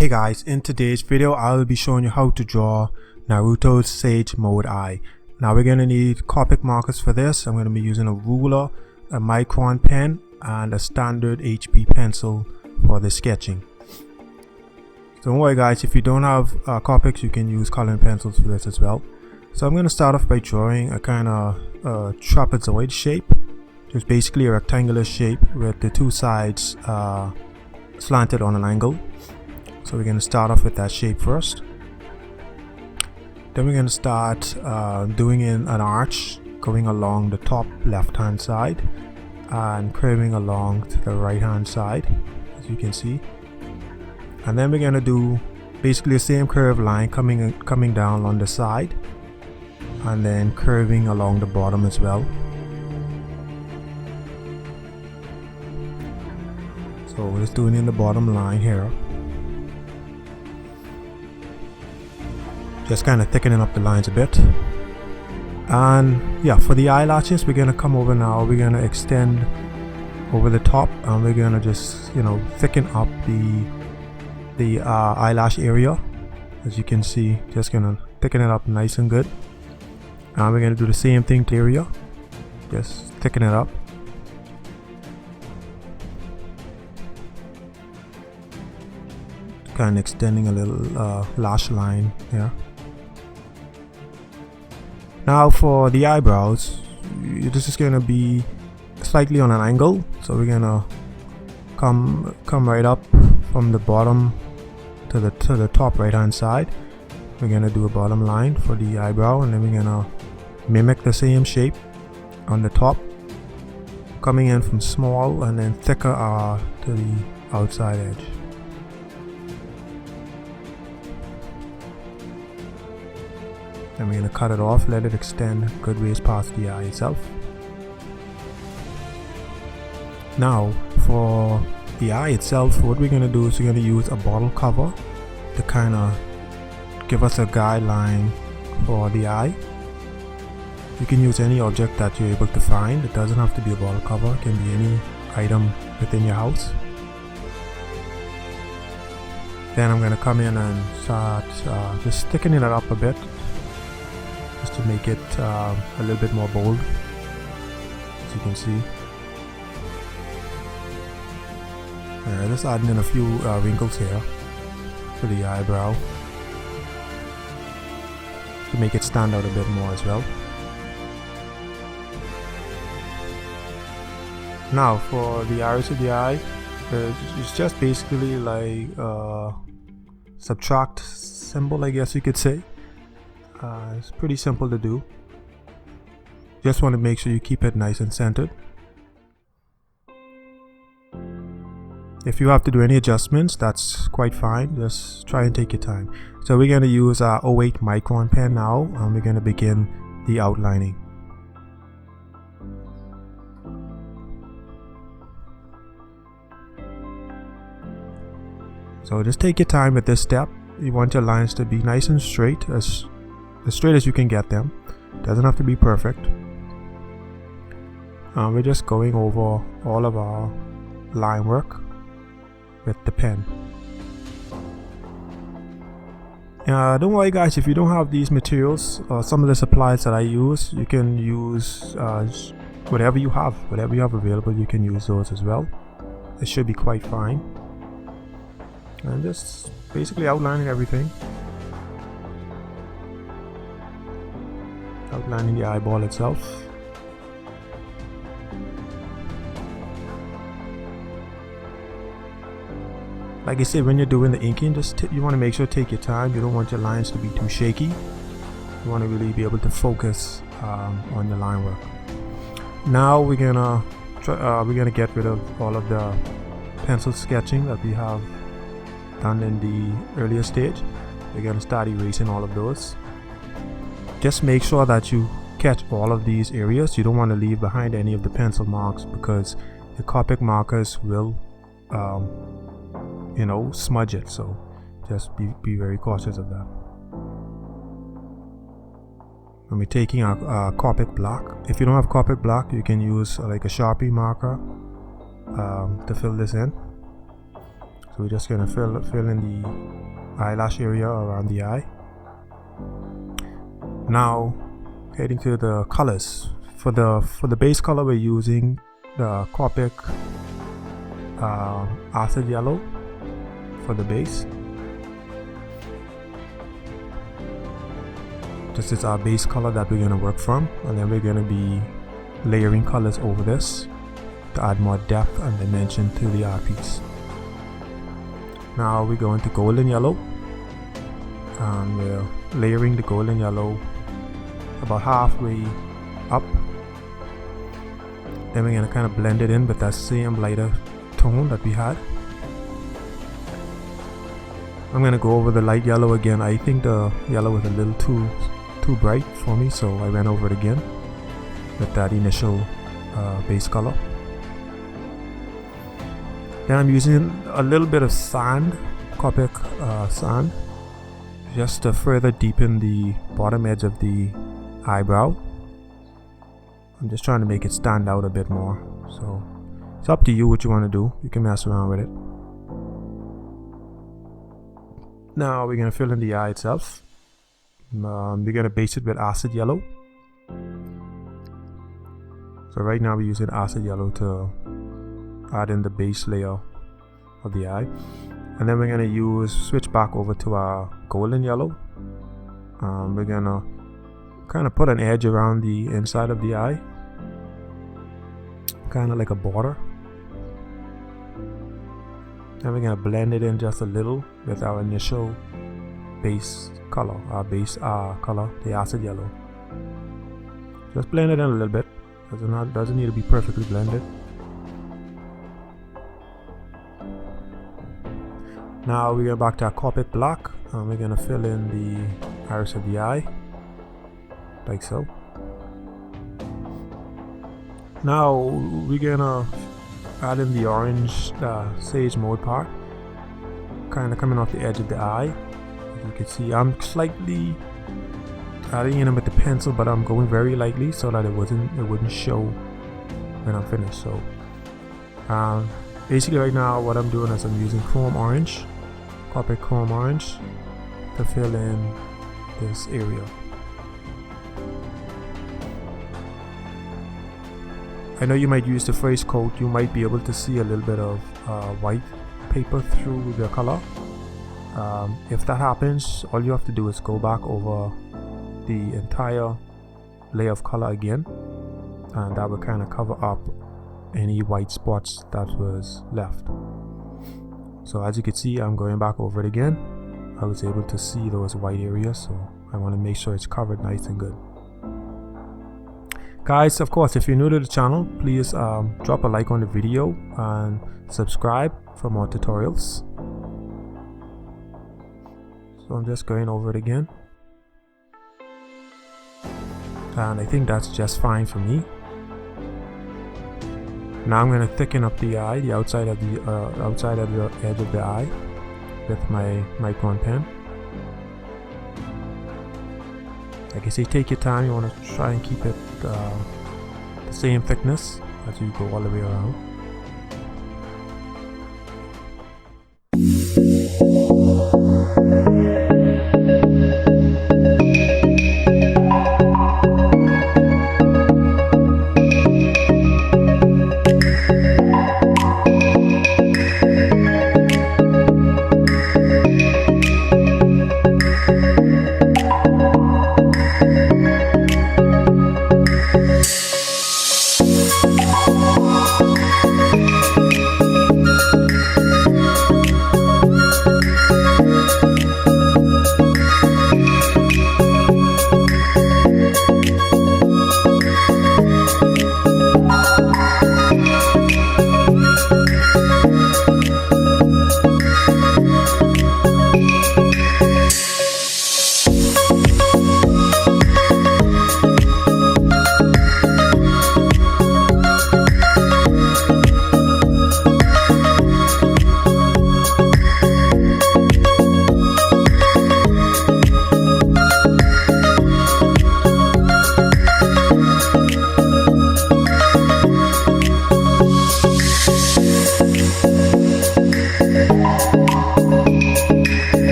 Hey guys, in today's video I will be showing you how to draw Naruto's Sage Mode Eye. Now we're going to need copic markers for this. I'm going to be using a ruler, a micron pen, and a standard HB pencil for the sketching. Don't worry guys, if you don't have copics, you can use coloring pencils for this as well. So I'm going to start off by drawing a kind of trapezoid shape. It's basically a rectangular shape with the two sides slanted on an angle. So we're going to start off with that shape first. Then we're going to start doing an arch going along the top left hand side and curving along to the right hand side, as you can see. And then we're going to do basically the same curved line coming down on the side and then curving along the bottom as well. So we're just doing in the bottom line here. Just kind of thickening up the lines a bit. And yeah, for the eyelashes, we're going to come over now. We're going to extend over the top and we're going to just, thicken up the eyelash area. As you can see, just going to thicken it up nice and good. And we're going to do the same thing to the area. Just thicken it up. Kind of extending a little lash line here. Now for the eyebrows, this is going to be slightly on an angle, so we're going to come right up from the bottom to the top right hand side. We're going to do a bottom line for the eyebrow, and then we're going to mimic the same shape on the top, coming in from small and then thicker to the outside edge. And we're going to cut it off, let it extend good ways past the eye itself. Now for the eye itself, what we're going to do is we're going to use a bottle cover to kind of give us a guideline for the eye. You can use any object that you're able to find. It doesn't have to be a bottle cover, it can be any item within your house. Then I'm going to come in and start just thickening it up a bit, just to make it a little bit more bold, as you can see. Just adding in a few wrinkles here for the eyebrow to make it stand out a bit more as well. Now for the iris of the eye, it's just basically like a subtract symbol, I guess you could say. It's pretty simple to do. Just want to make sure you keep it nice and centered. If you have to do any adjustments, that's quite fine. Just try and take your time. So we're going to use our 08 micron pen now, and we're going to begin the outlining. So just take your time with this step. You want your lines to be nice and straight, as straight as you can get them. Doesn't have to be perfect. We're just going over all of our line work with the pen. Don't worry guys, if you don't have these materials or some of the supplies that I use, you can use whatever you have available. You can use those as well. It should be quite fine. And just basically outlining everything. Outlining the eyeball itself. Like I said, when you're doing the inking, you want to make sure to take your time. You don't want your lines to be too shaky. You want to really be able to focus on your line work. Now we're gonna get rid of all of the pencil sketching that we have done in the earlier stage. We're gonna start erasing all of those. Just make sure that you catch all of these areas. You don't want to leave behind any of the pencil marks, because the copic markers will smudge it. So just be very cautious of that. When we're taking our copic block, if you don't have copic block, you can use like a Sharpie marker to fill this in. So So we're just gonna fill in the eyelash area around the eye. Now heading to the colors. For the base color, we're using the Copic acid yellow for the base. This is our base color that we're going to work from, and then we're going to be layering colors over this to add more depth and dimension to the art piece. Now we're going to golden yellow, and we're layering the golden yellow about halfway up. Then we're going to kind of blend it in with that same lighter tone that we had. I'm going to go over the light yellow again. I think the yellow was a little too bright for me, so I went over it again with that initial base color. Then I'm using a little bit of sand, Copic sand, just to further deepen the bottom edge of the eyebrow. I'm just trying to make it stand out a bit more, so it's up to you what you want to do. You can mess around with it. Now we're going to fill in the eye itself. We're going to base it with acid yellow. So right now we're using acid yellow to add in the base layer of the eye. And then we're going to switch back over to our golden yellow. We're going to kind of put an edge around the inside of the eye, kind of like a border. Then we're going to blend it in just a little with our initial base color, the acid yellow. Just blend it in a little bit. Doesn't need to be perfectly blended. Now we go back to our Copic black, and we're going to fill in the iris of the eye, like so. Now we're going to add in the orange sage mode part, kind of coming off the edge of the eye. As you can see, I'm slightly adding in with the pencil, but I'm going very lightly so that it wouldn't show when I'm finished. So basically right now what I'm doing is I'm using chrome orange, Copic chrome orange, to fill in this area. I know you might use the first coat, you might be able to see a little bit of white paper through the color. If that happens, all you have to do is go back over the entire layer of color again, and that will kind of cover up any white spots that was left. So as you can see, I'm going back over it again. I was able to see those white areas, so I want to make sure it's covered nice and good. Guys, of course, if you're new to the channel, please drop a like on the video and subscribe for more tutorials. So I'm just going over it again, and I think that's just fine for me. Now I'm going to thicken up the eye, the outside of the edge of the eye, with my micron pen. Like I say, take your time. You want to try and keep it the same thickness as you go all the way around.